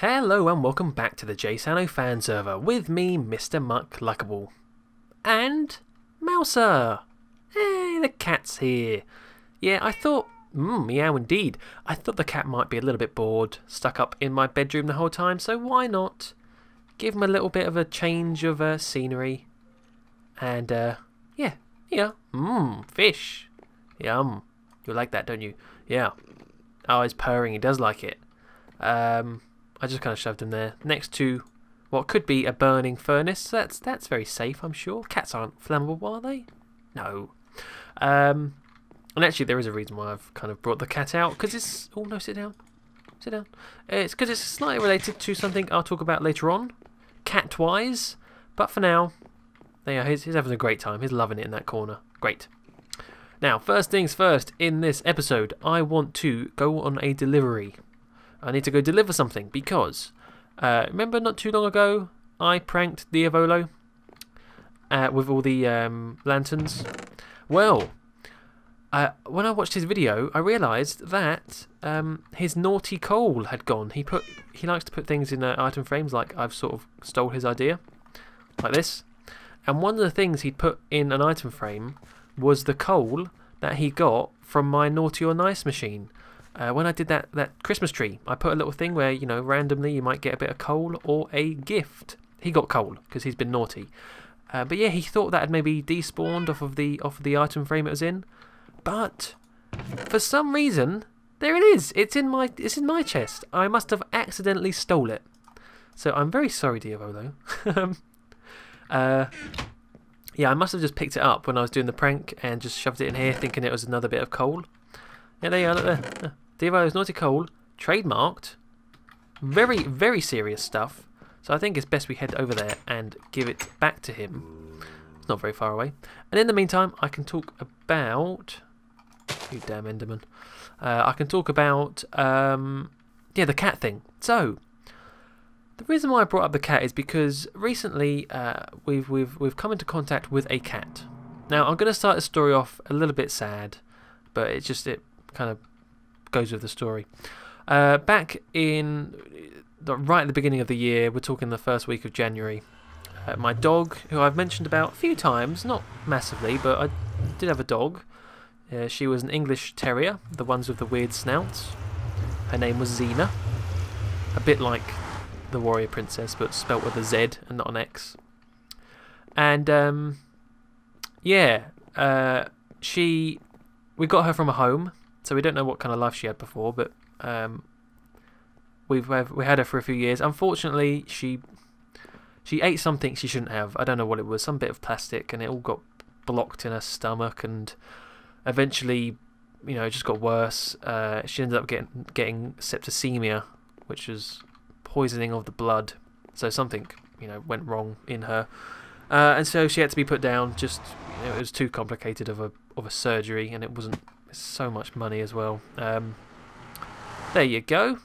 Hello and welcome back to the JSano fan server with me, Mr. Muckluckable. And Mouser! Hey, the cat's here. Yeah, I thought, meow indeed. I thought the cat might be a little bit bored, stuck up in my bedroom the whole time, so why not give him a little bit of a change of scenery. And, yeah, fish. Yum. You like that, don't you? Yeah. Oh, he's purring, he does like it. I just kind of shoved him there next to what could be a burning furnace. So that's very safe, I'm sure. Cats aren't flammable, are they? No. And actually, there is a reason why I've kind of brought the cat out, because it's... Oh, no, sit down. Sit down. It's because it's slightly related to something I'll talk about later on, cat-wise. But for now, there you go. He's having a great time. He's loving it in that corner. Great. Now, first things first, in this episode, I want to go on a delivery. I need to go deliver something because, remember not too long ago, I pranked Diavolo with all the lanterns? Well, when I watched his video, I realised that his naughty coal had gone. He likes to put things in item frames, like I've sort of stole his idea, like this. And one of the things he'd put in an item frame was the coal that he got from my Naughty or Nice machine. When I did that Christmas tree, I put a little thing where, you know, randomly you might get a bit of coal or a gift. He got coal because he's been naughty. But yeah, he thought that had maybe despawned off of the item frame it was in. But for some reason, there it is. It's in my chest. I must have accidentally stole it. So I'm very sorry, Diavolo. Yeah, I must have just picked it up when I was doing the prank and just shoved it in here, thinking it was another bit of coal. Yeah, there you are. Look there. Diavolo's naughty coal, trademarked. Very, very serious stuff. So I think it's best we head over there and give it back to him. It's not very far away. And in the meantime, I can talk about... You damn Enderman. I can talk about, yeah, the cat thing. So, the reason why I brought up the cat is because recently we've come into contact with a cat. Now, I'm going to start the story off a little bit sad, but it kind of goes with the story. Back in right at the beginning of the year, we're talking the first week of January, my dog, who I've mentioned about a few times, not massively, but I did have a dog. She was an English terrier, the ones with the weird snouts. Her name was Xena, a bit like the warrior princess, but spelt with a Z and not an X. And yeah, we got her from a home. So we don't know what kind of life she had before, but we had her for a few years. Unfortunately, she ate something she shouldn't have. I don't know what it was, some bit of plastic, and it all got blocked in her stomach, and eventually, you know, it just got worse. She ended up getting septicemia, which was poisoning of the blood. So something, you know, went wrong in her, and so she had to be put down. Just, you know, it was too complicated of a surgery, and it wasn't. So much money as well. There you go.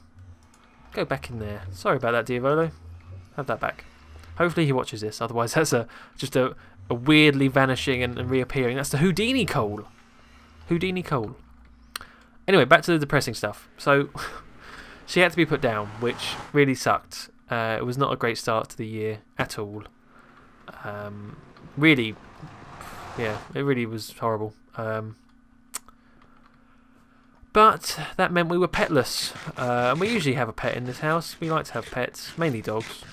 Go back in there. Sorry about that, Diavolo. Have that back. Hopefully he watches this. Otherwise, that's just a weirdly vanishing and reappearing. That's the Houdini coal. Houdini coal. Anyway, back to the depressing stuff. So she had to be put down, which really sucked. It was not a great start to the year at all. Really, yeah, it really was horrible. But that meant we were petless, and we usually have a pet in this house. We like to have pets, mainly dogs.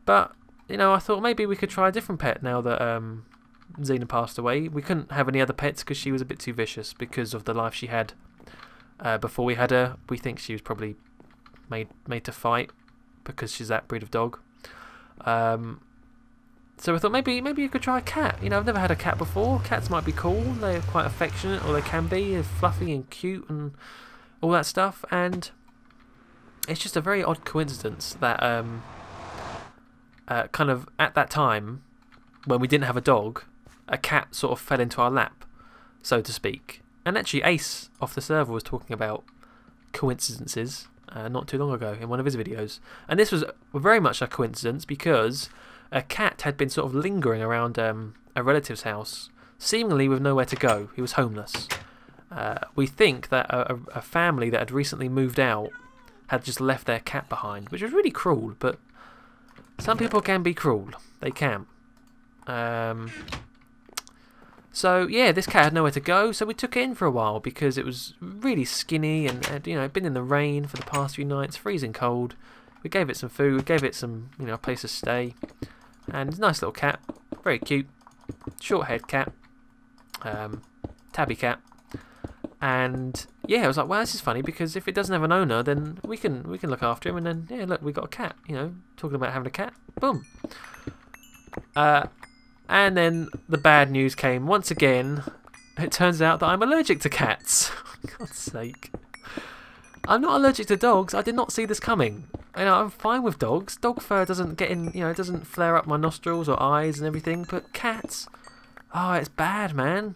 But, you know, I thought maybe we could try a different pet now that Xena passed away. We couldn't have any other pets because she was a bit too vicious because of the life she had before we had her. We think she was probably made to fight because she's that breed of dog. So I thought maybe you could try a cat. You know, I've never had a cat before. Cats might be cool. They're quite affectionate, or they can be. They're fluffy and cute and all that stuff. And it's just a very odd coincidence that kind of at that time, when we didn't have a dog, a cat sort of fell into our lap, so to speak. And actually Ace off the server was talking about coincidences not too long ago in one of his videos. And this was very much a coincidence because a cat had been sort of lingering around a relative's house, seemingly with nowhere to go. He was homeless. We think that a family that had recently moved out had just left their cat behind, which was really cruel, but some people can be cruel. They can. So yeah, this cat had nowhere to go, so we took it in for a while because it was really skinny and had, you know, been in the rain for the past few nights, freezing cold. We gave it some food, we gave it some, you know, a place to stay, and it's a nice little cat, very cute, short-haired cat, tabby cat, and yeah, I was like, well, this is funny because if it doesn't have an owner, then we can look after him, and then yeah, look, we got a cat, you know, talking about having a cat, boom. And then the bad news came once again. It turns out that I'm allergic to cats. For God's sake. I'm not allergic to dogs. I did not see this coming. You know, I'm fine with dogs. Dog fur doesn't get in, you know, it doesn't flare up my nostrils or eyes and everything. But cats, oh, it's bad, man.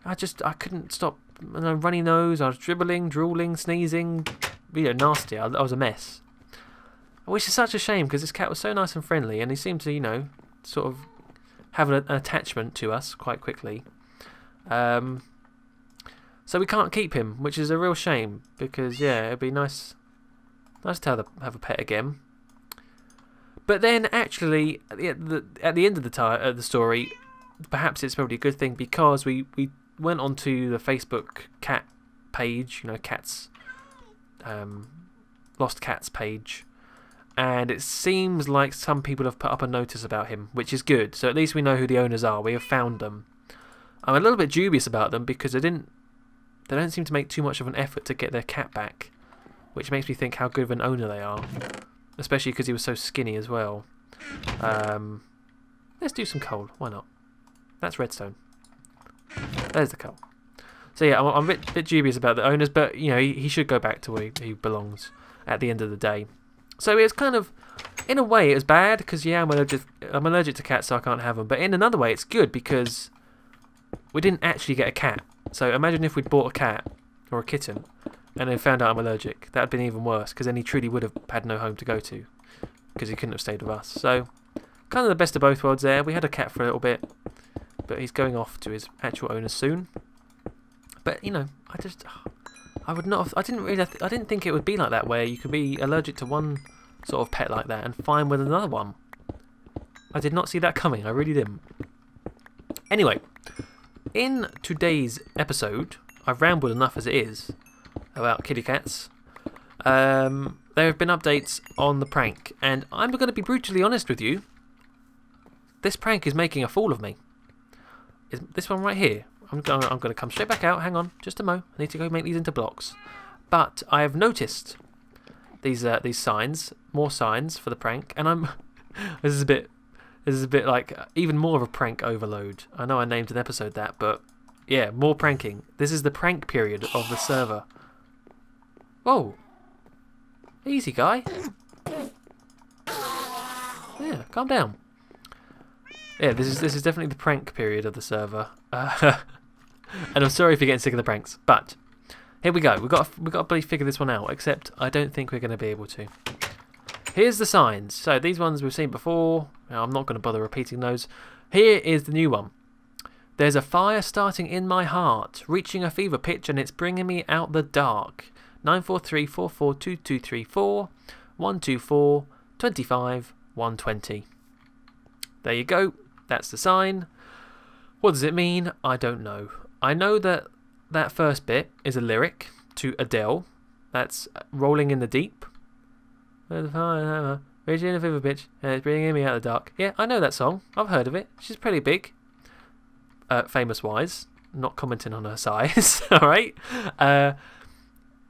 I couldn't stop. You know, runny nose. I was dribbling, drooling, sneezing. You know, nasty. I was a mess. Which is such a shame because this cat was so nice and friendly, and he seemed to, you know, sort of have an attachment to us quite quickly. So we can't keep him, which is a real shame because yeah, it'd be nice to have a pet again. But then actually, at the end of the story, perhaps it's probably a good thing because we went onto the Facebook cat page, you know, cats, lost cats page. And it seems like some people have put up a notice about him, which is good. So at least we know who the owners are. We have found them. I'm a little bit dubious about them because they don't seem to make too much of an effort to get their cat back, which makes me think how good of an owner they are, especially because he was so skinny as well. Let's do some coal. Why not? That's redstone. There's the coal. So yeah, I'm a bit dubious about the owners, but you know he should go back to where he belongs at the end of the day. So it's kind of, in a way, it was bad because yeah, I'm allergic to cats, so I can't have them. But in another way, it's good because we didn't actually get a cat. So imagine if we'd bought a cat or a kitten and then found out I'm allergic. That'd been even worse because then he truly would have had no home to go to because he couldn't have stayed with us. So kind of the best of both worlds there. We had a cat for a little bit, but he's going off to his actual owner soon. But you know, I didn't think it would be like that, where you could be allergic to one sort of pet like that and fine with another one. I did not see that coming. I really didn't. Anyway, in today's episode, I've rambled enough as it is about kitty cats. There have been updates on the prank, and I'm going to be brutally honest with you. This prank is making a fool of me. Is this one right here? I'm going to come straight back out. Hang on, just a mo. I need to go make these into blocks. But I have noticed these signs, more signs for the prank, and I'm this is a bit like even more of a prank overload. I know I named an episode that, but yeah, more pranking. This is the prank period of the server. Whoa, easy guy. Yeah, calm down. Yeah, this is definitely the prank period of the server. And I'm sorry if you're getting sick of the pranks, but here we go. We've got to bloody figure this one out, except I don't think we're going to be able to. Here's the signs. So these ones we've seen before. I'm not going to bother repeating those. Here is the new one. There's a fire starting in my heart, reaching a fever pitch, and it's bringing me out the dark. 943442234 124 25 120. There you go. That's the sign. What does it mean? I don't know. I know that that first bit is a lyric to Adele. That's Rolling in the Deep. Reaching a fever pitch, and it's bringing me out of the dark. Yeah, I know that song. I've heard of it. She's pretty big. Famous-wise. Not commenting on her size. Alright.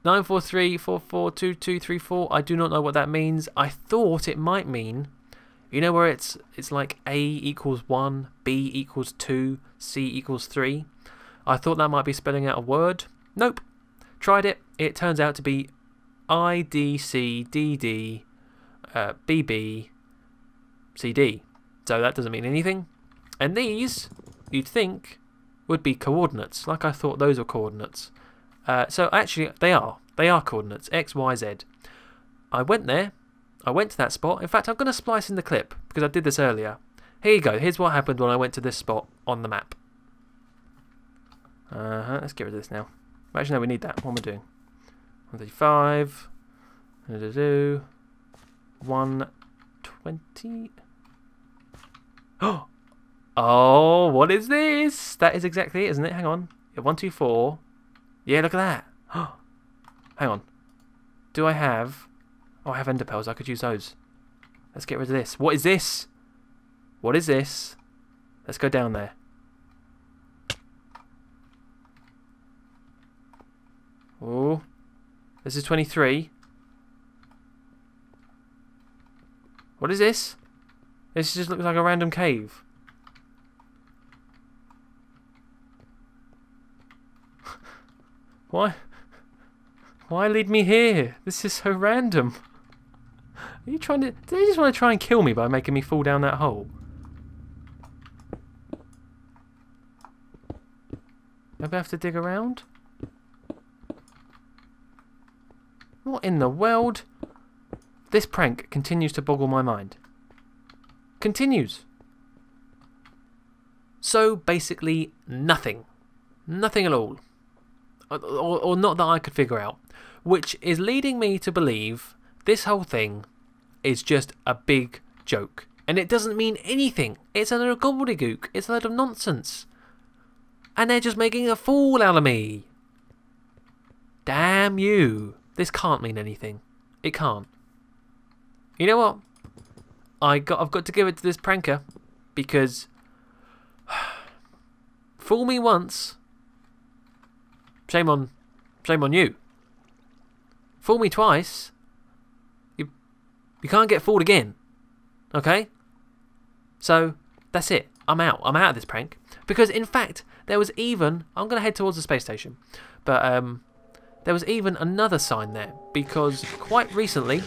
943442234. I do not know what that means. I thought it might mean, you know, where it's like A equals 1, B equals 2, C equals 3. I thought that might be spelling out a word. Nope. Tried it. It turns out to be I, D, C, D, D, B, B, C, D. So that doesn't mean anything. And these, you'd think, would be coordinates. Like I thought those were coordinates. So actually, they are. They are coordinates. X, Y, Z. I went there. I went to that spot. In fact, I'm going to splice in the clip because I did this earlier. Here you go. Here's what happened when I went to this spot on the map. Let's get rid of this now. Actually, no, we need that. What am I doing? 135. Do 120. Oh, what is this? That is exactly it, isn't it? Hang on. Yeah, 124. Yeah, look at that. Hang on. Do I have... Oh, I have ender pearls. I could use those. Let's get rid of this. What is this? What is this? Let's go down there. Oh. This is 23. What is this? This just looks like a random cave. Why? Why lead me here? This is so random. Are you trying to... Do they just want to try and kill me by making me fall down that hole? Maybe I have to dig around? What in the world? This prank continues to boggle my mind. Continues. So basically nothing. Nothing at all. Or not that I could figure out. Which is leading me to believe this whole thing is just a big joke. And it doesn't mean anything. It's a load of gobbledygook. It's a load of nonsense. And they're just making a fool out of me. Damn you. This can't mean anything. It can't. You know what? I've got to give it to this pranker. Because... fool me once. Shame on you. Fool me twice. You can't get fooled again. Okay? So, that's it. I'm out. I'm out of this prank. Because, in fact, there was even... I'm going to head towards the space station. But, there was even another sign there. Because, quite recently,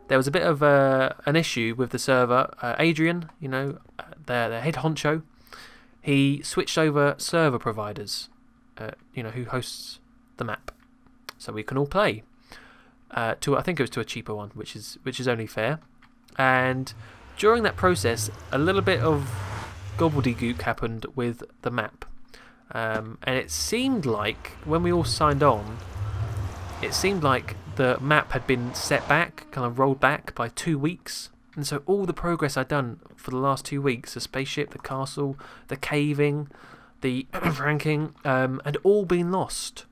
there was a bit of an issue with the server. Adrian, you know, the head honcho, he switched over server providers, you know, who hosts the map. So we can all play. I think it was to a cheaper one, which is only fair. And during that process, a little bit of gobbledygook happened with the map. And it seemed like, when we all signed on, it seemed like the map had been set back, kind of rolled back by 2 weeks. And so all the progress I'd done for the last 2 weeks, the spaceship, the castle, the caving, the ranking, had all been lost.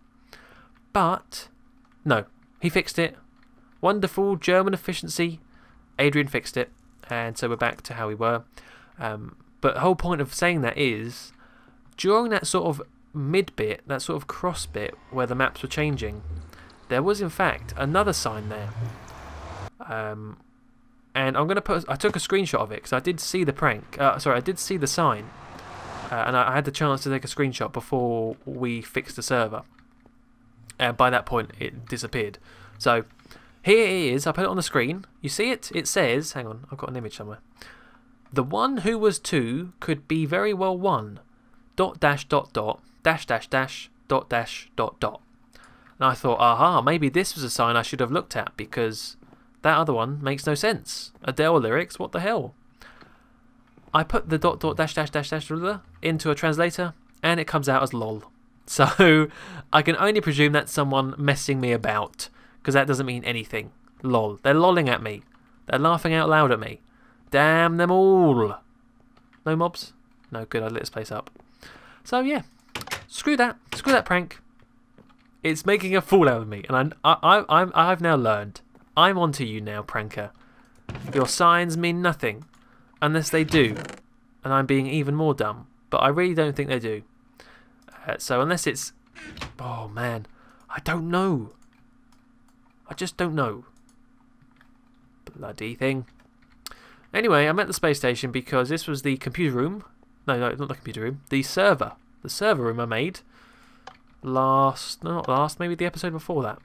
But, no, he fixed it. Wonderful German efficiency. Adrian fixed it. And so we're back to how we were. But the whole point of saying that is, during that sort of mid-bit, that sort of cross bit where the maps were changing, there was in fact another sign there. And I'm going to put... I took a screenshot of it because I did see the prank. Sorry, I did see the sign. And I had the chance to take a screenshot before we fixed the server. And by that point, it disappeared. So, here it is. I put it on the screen. You see it? It says... Hang on, I've got an image somewhere. The one who was 2 could be very well 1. ... dot dash dot dot dash dash dash dot dash dot dot. And I thought, aha, maybe this was a sign I should have looked at because that other one makes no sense. Adele lyrics, what the hell? I put the dot dot dash dash dash dash into a translator and it comes out as lol. So I can only presume that's someone messing me about because that doesn't mean anything. Lol. They're lolling at me. They're laughing out loud at me. Damn them all. No mobs? No, good, I lit this place up. So yeah, screw that prank. It's making a fool out of me, and I've now learned. I'm onto you now, pranker. Your signs mean nothing, unless they do, and I'm being even more dumb. But I really don't think they do. So unless it's, oh man, I don't know. I just don't know. Bloody thing. Anyway, I'm at the space station because this was the computer room. No, not the computer room. The server. The server room I made not last, maybe the episode before that.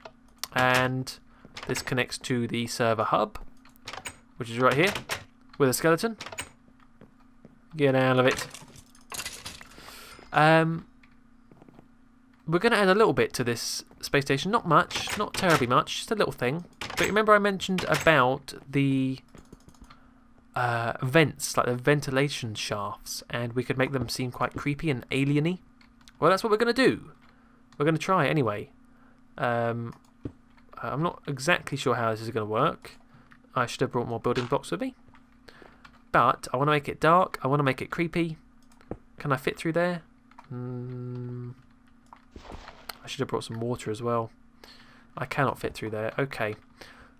And this connects to the server hub, which is right here, with a skeleton. Get out of it. We're going to add a little bit to this space station. Not much, not terribly much, just a little thing. But remember I mentioned about the... vents, like the ventilation shafts, and we could make them seem quite creepy and alien-y. Well, that's what we're going to do. We're going to try it anyway. I'm not exactly sure how this is going to work. I should have brought more building blocks with me. But I want to make it dark. I want to make it creepy. Can I fit through there? I should have brought some water as well. I cannot fit through there. Okay.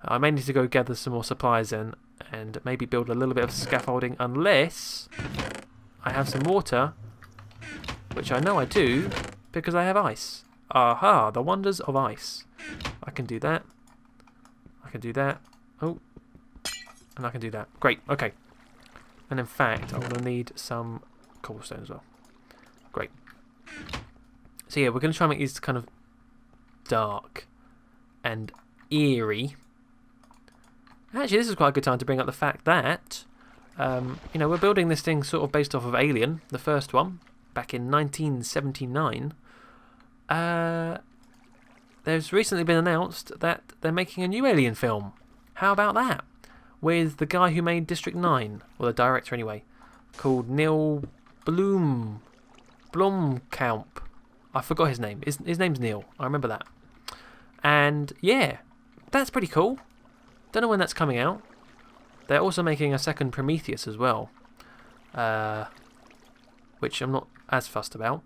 I may need to go gather some more supplies then and maybe build a little bit of scaffolding unless I have some water, which I know I do because I have ice. Aha, the wonders of ice. I can do that. I can do that. Oh. And I can do that. Great, okay. And in fact, I'm going to need some cobblestone as well. Great. So yeah, we're going to try and make these kind of dark and eerie. Actually, this is quite a good time to bring up the fact that, you know, we're building this thing sort of based off of Alien, the first one, back in 1979. There's recently been announced that they're making a new Alien film. How about that? With the guy who made District 9, or the director anyway, called Neil Blomkamp. I forgot his name. His name's Neil. I remember that. And yeah, that's pretty cool. Don't know when that's coming out. They're also making a second Prometheus as well, which I'm not as fussed about.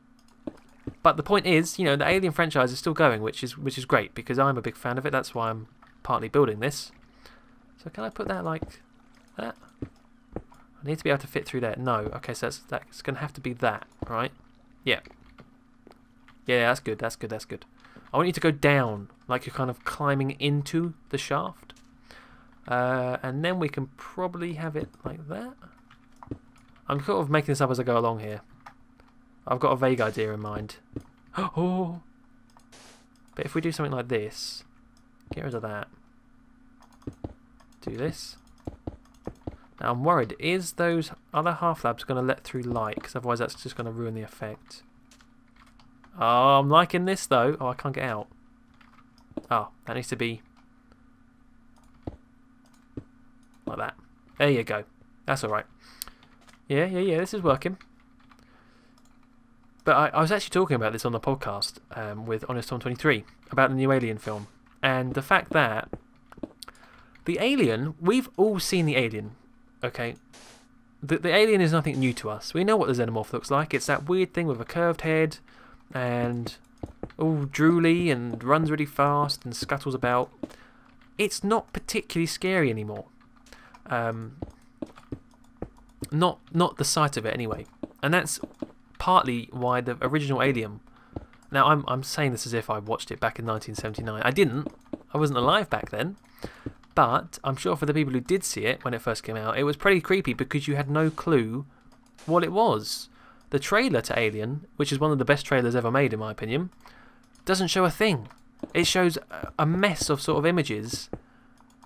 But the point is, you know, the Alien franchise is still going, which is great because I'm a big fan of it. That's why I'm partly building this. So can I put that like that? I need to be able to fit through there. No. Okay, so that's going to have to be that, right? Yeah. Yeah, that's good. That's good. That's good. I want you to go down, like you're kind of climbing into the shaft. And then we can probably have it like that. I'm sort of making this up as I go along here. I've got a vague idea in mind. Oh! But if we do something like this, get rid of that. Do this. Now I'm worried, is those other half-labs going to let through light? Because otherwise that's just going to ruin the effect. Oh, I'm liking this though. Oh, I can't get out. Oh, that needs to be like that. There you go. That's alright. Yeah, this is working. But I was actually talking about this on the podcast with Honest Tom 23 about the new Alien film. And the fact that the Alien, we've all seen the Alien, okay? The Alien is nothing new to us. We know what the Xenomorph looks like. It's that weird thing with a curved head and all drooly and runs really fast and scuttles about. It's not particularly scary anymore. Not the sight of it anyway. And that's partly why the original Alien... Now, I'm saying this as if I watched it back in 1979. I didn't. I wasn't alive back then. But I'm sure for the people who did see it when it first came out, it was pretty creepy because you had no clue what it was. The trailer to Alien, which is one of the best trailers ever made in my opinion, doesn't show a thing. It shows a mess of sort of images,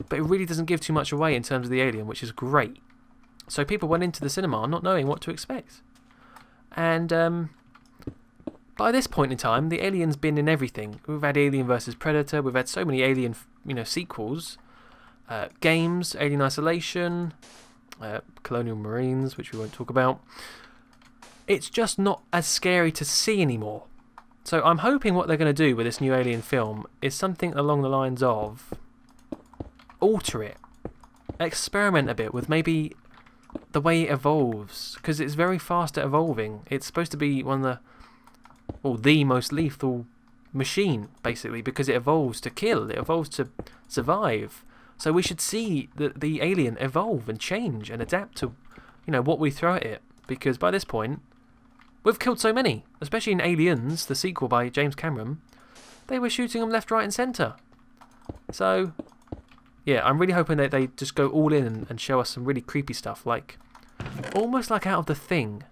but it really doesn't give too much away in terms of the Alien, which is great. So people went into the cinema not knowing what to expect. And by this point in time, the Alien's been in everything. We've had Alien vs Predator, we've had so many Alien, sequels, games, Alien Isolation, Colonial Marines, which we won't talk about. It's just not as scary to see anymore. So I'm hoping what they're going to do with this new Alien film is something along the lines of alter it, experiment a bit with maybe the way it evolves, because it's very fast at evolving. It's supposed to be one of the most lethal machine, basically, because it evolves to kill, it evolves to survive. So we should see the Alien evolve and change and adapt to, what we throw at it, because by this point, we've killed so many, especially in Aliens, the sequel by James Cameron. They were shooting them left, right and centre. So, yeah, I'm really hoping that they just go all in and show us some really creepy stuff, like almost like out of The Thing.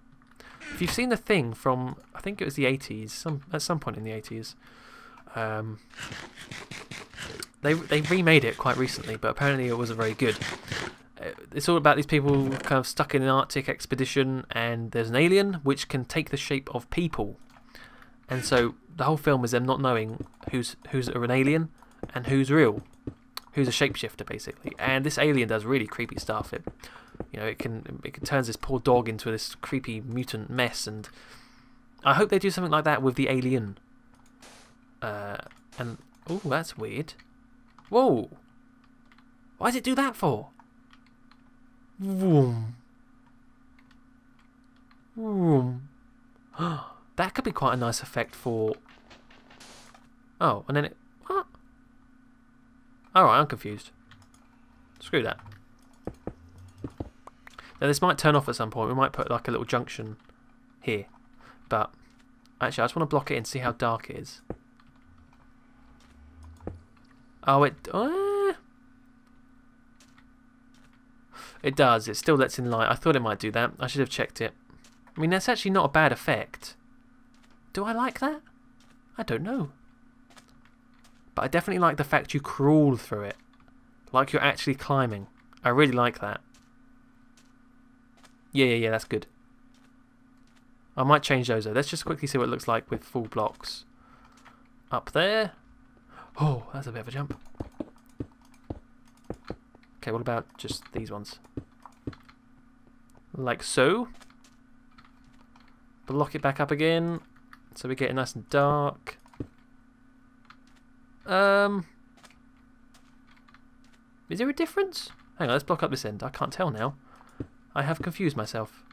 If you've seen The Thing from, I think it was the 80s, at some point in the 80s, they remade it quite recently, but apparently it wasn't very good. It's all about these people kind of stuck in an Arctic expedition, and there's an alien which can take the shape of people. And so the whole film is them not knowing who's an alien and who's real, who's a shapeshifter basically. And this alien does really creepy stuff. It turns this poor dog into this creepy mutant mess, and I hope they do something like that with the Alien. And oh, that's weird. Whoa. Why does it do that for? Vroom. Vroom. That could be quite a nice effect for... Oh, and then it... What? Alright, I'm confused. Screw that. Now this might turn off at some point. We might put like a little junction here. But actually I just want to block it in and see how dark it is. Oh, it does. It still lets in light. I thought it might do that. I should have checked it. I mean, that's actually not a bad effect. Do I like that? I don't know. But I definitely like the fact you crawl through it. Like you're actually climbing. I really like that. Yeah, that's good. I might change those though. Let's just quickly see what it looks like with full blocks. Up there. Oh, that's a bit of a jump. Okay, what about just these ones? Like so. Block it back up again. So we get it nice and dark. Is there a difference? Hang on, let's block up this end. I can't tell now. I have confused myself.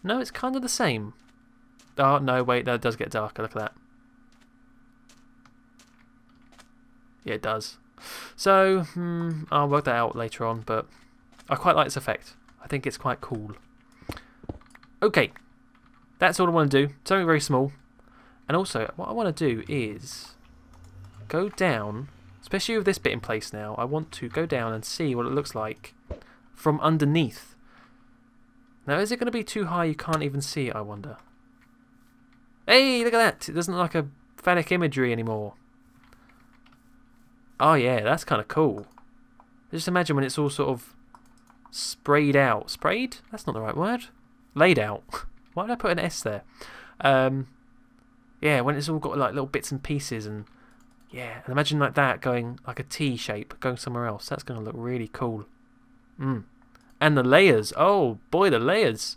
No, it's kind of the same. Oh, no, wait, that does get darker. Look at that. Yeah, it does. So, I'll work that out later on, but I quite like this effect. I think it's quite cool. Okay, that's all I want to do. Something very small. And also, what I want to do is go down, especially with this bit in place now. I want to go down and see what it looks like from underneath. Now, is it going to be too high you can't even see it, I wonder? Hey, look at that! It doesn't look like a phallic imagery anymore. Oh yeah, that's kind of cool. Just imagine when it's all sort of sprayed out. Sprayed? That's not the right word. Laid out. Why did I put an S there? Yeah, when it's all got like little bits and pieces, and yeah, and imagine like that going like a T shape going somewhere else. That's going to look really cool. And the layers. Oh boy, the layers.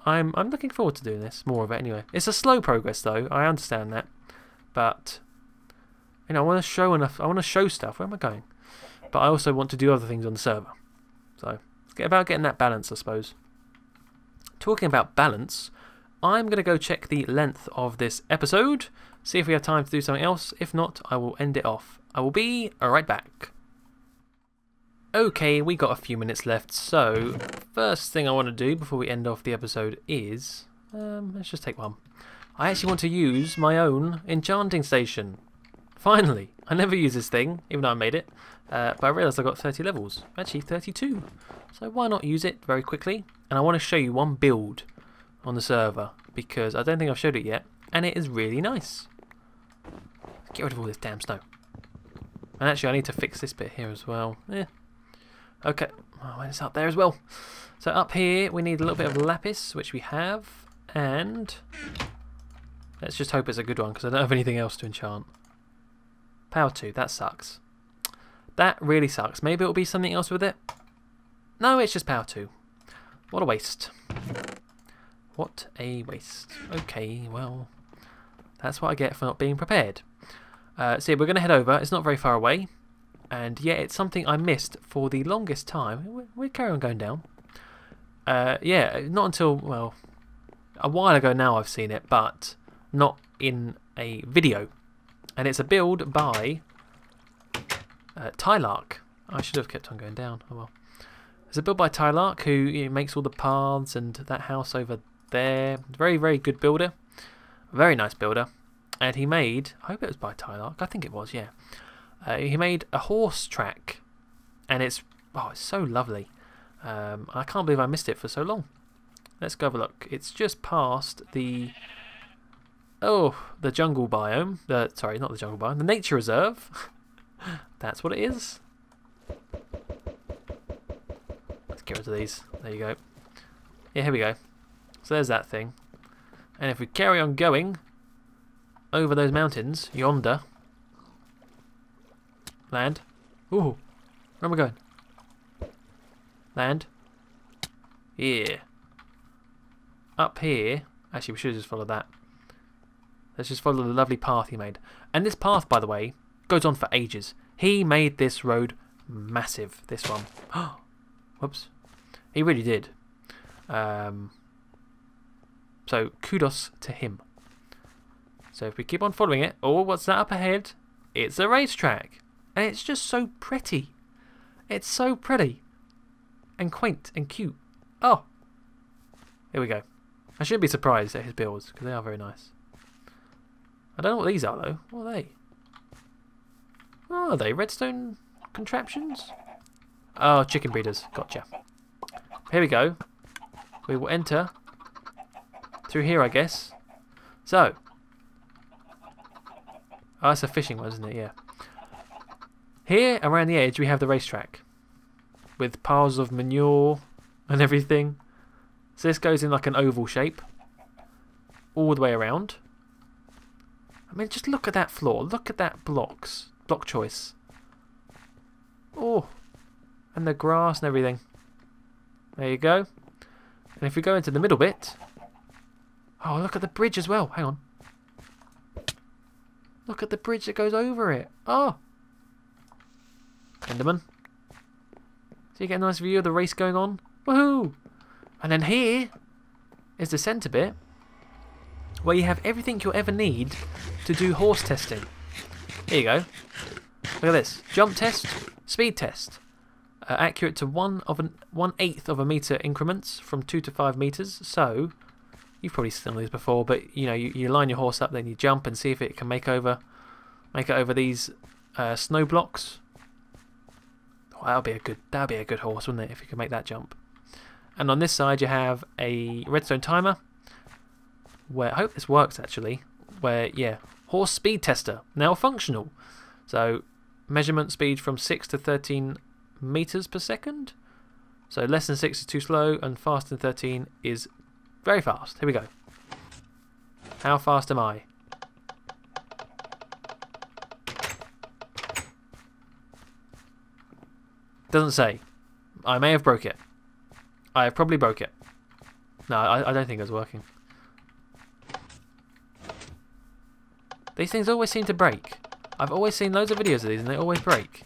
I'm looking forward to doing this. More of it anyway. It's a slow progress though. I understand that, but you know, I want to show enough. I want to show stuff. Where am I going? But I also want to do other things on the server. So it's about getting that balance, I suppose. Talking about balance, I'm going to go check the length of this episode. See if we have time to do something else. If not, I will end it off. I will be right back. Okay, we got a few minutes left, so first thing I want to do before we end off the episode is, let's just take one. I actually want to use my own enchanting station. Finally! I never use this thing, even though I made it, but I realised I got 30 levels, actually 32. So why not use it very quickly? And I want to show you one build on the server, because I don't think I've showed it yet, and it is really nice. Get rid of all this damn snow. And actually I need to fix this bit here as well. Okay, oh, it's up there as well. So up here we need a little bit of lapis, which we have, and let's just hope it's a good one because I don't have anything else to enchant. Power 2, that sucks. That really sucks. Maybe it'll be something else with it. No, it's just power 2. What a waste. What a waste. Okay, well, that's what I get for not being prepared. So yeah, we're going to head over. It's not very far away. And yeah, it's something I missed for the longest time. We'll carry on going down. Yeah, not until, well, a while ago now I've seen it, but not in a video. And it's a build by Tylark. I should have kept on going down. Oh well. It's a build by Tylark, who makes all the paths and that house over there. Very, very good builder. Very nice builder. And he made, I hope it was by Tylark. I think it was, yeah. He made a horse track, and it's so lovely. I can't believe I missed it for so long. Let's go have a look. It's just past the jungle biome. Sorry, not the jungle biome. The nature reserve. That's what it is. Let's get rid of these. There you go. Yeah, here we go. So there's that thing. And if we carry on going over those mountains yonder. Land. Ooh. Where am I going? Land. Yeah. Up here. Actually, we should just follow that. Let's just follow the lovely path he made. And this path, by the way, goes on for ages. He made this road massive, this one. Whoops. He really did. So kudos to him. So if we keep on following it, oh, what's that up ahead? It's a racetrack. And it's just so pretty. It's so pretty. And quaint and cute. Oh. Here we go. I shouldn't be surprised at his builds, because they are very nice. I don't know what these are, though. What are they? Oh, are they redstone contraptions? Oh, chicken breeders. Gotcha. Here we go. We will enter through here, I guess. So. Oh, that's a fishing one, isn't it? Yeah. Here, around the edge, we have the racetrack. With piles of manure and everything. So this goes in like an oval shape. All the way around. I mean, just look at that floor. Look at that block choice. Oh. And the grass and everything. There you go. And if we go into the middle bit. Oh, look at the bridge as well. Hang on. Look at the bridge that goes over it. Oh. Enderman. So you get a nice view of the race going on. Woohoo! And then here is the centre bit where you have everything you'll ever need to do horse testing. Here you go. Look at this. Jump test, speed test. Accurate to 1/8 of a metre increments from 2 to 5 metres. So, you've probably seen these before, but you know, you line your horse up, then you jump and see if it can make it over these snow blocks. Oh, that'd be a good horse, wouldn't it, if you could make that jump. And on this side you have a redstone timer where, I hope this works actually, where, yeah, horse speed tester, now functional. So measurement speed from 6 to 13 meters per second. So less than 6 is too slow and faster than 13 is very fast. Here we go. How fast am I? Doesn't say. I may have broke it. I have probably broke it. No, I don't think it was working. These things always seem to break. I've always seen loads of videos of these and they always break.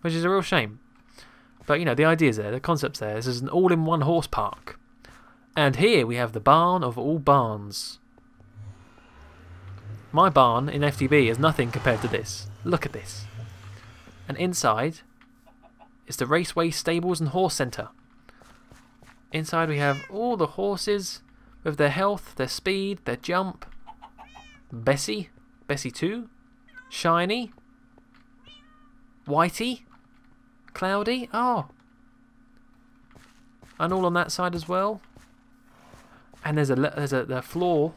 Which is a real shame. But you know, the idea's there, the concept's there. This is an all-in-one horse park. And here we have the barn of all barns. My barn in FTB is nothing compared to this. Look at this. And inside is the raceway stables and horse centre. Inside we have all the horses with their health, their speed, their jump. Bessie 2, Shiny, Whitey, Cloudy, oh. And all on that side as well. And there's a floor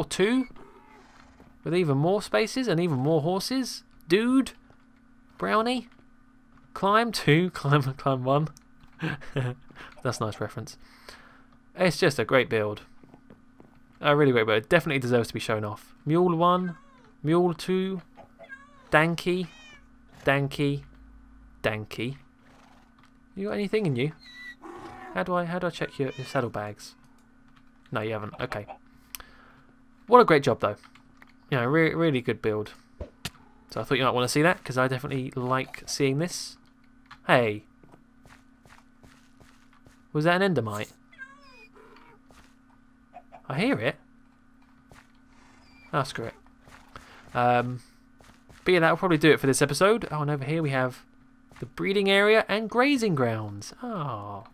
2 with even more spaces and even more horses. Dude, Brownie, Climb 2, Climb 1. That's a nice reference. It's just a great build. A really great build. It definitely deserves to be shown off. Mule 1, Mule 2, Danky. You got anything in you? How do I check your saddlebags? No, you haven't. Okay. What a great job, though. You know, really good build. So I thought you might want to see that, because I definitely like seeing this. Hey. Was that an endermite? I hear it. Oh, screw it. But yeah, that'll probably do it for this episode. Oh, and over here we have the breeding area and grazing grounds. Oh,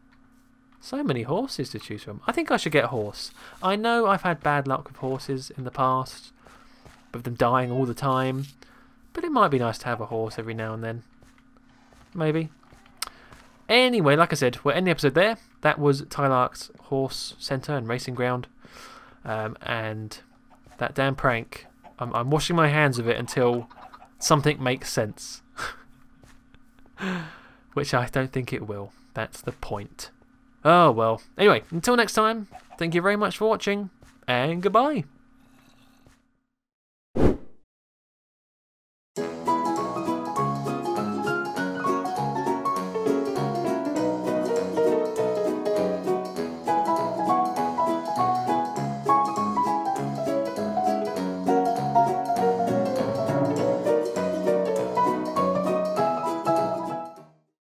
so many horses to choose from. I think I should get a horse. I know I've had bad luck with horses in the past, with them dying all the time. But it might be nice to have a horse every now and then. Maybe. Anyway, like I said, we'll end the episode there. That was Tylark's horse centre and racing ground. And that damn prank. I'm washing my hands of it until something makes sense. Which I don't think it will. That's the point. Oh well. Anyway, until next time, thank you very much for watching, and goodbye.